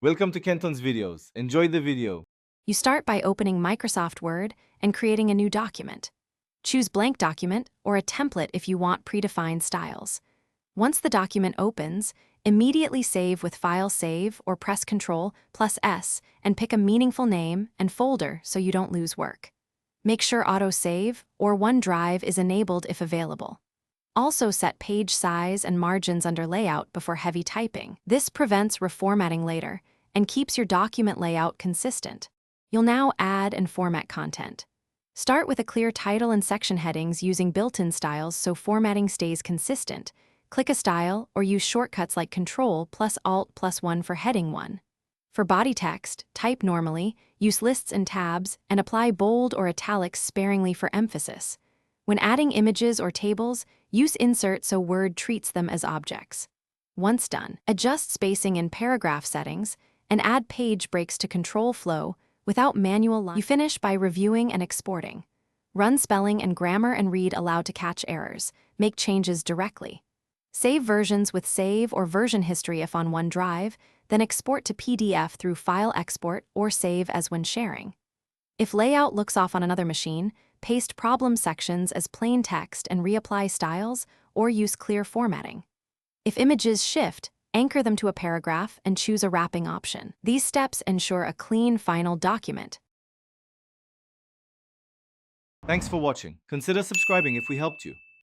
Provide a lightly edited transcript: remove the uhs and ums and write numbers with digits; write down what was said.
Welcome to Kenton's videos. Enjoy the video. You start by opening Microsoft Word and creating a new document. Choose blank document or a template if you want predefined styles. Once the document opens, immediately save with File Save or press Ctrl+S and pick a meaningful name and folder so you don't lose work. Make sure Auto Save or OneDrive is enabled if available. Also set page size and margins under layout before heavy typing. This prevents reformatting later and keeps your document layout consistent. You'll now add and format content. Start with a clear title and section headings using built-in styles so formatting stays consistent. Click a style or use shortcuts like Ctrl+Alt+1 for heading 1. For body text, type normally, use lists and tabs, and apply bold or italics sparingly for emphasis. When adding images or tables, use insert so Word treats them as objects. Once done, adjust spacing in paragraph settings and add page breaks to control flow without manual lines. You finish by reviewing and exporting. Run spelling and grammar and read aloud to catch errors. Make changes directly. Save versions with save or version history if on OneDrive, then export to PDF through File Export or save as when sharing. If layout looks off on another machine, paste problem sections as plain text and reapply styles or use clear formatting. If images shift, anchor them to a paragraph and choose a wrapping option. These steps ensure a clean final document. Thanks for watching. Consider subscribing if we helped you.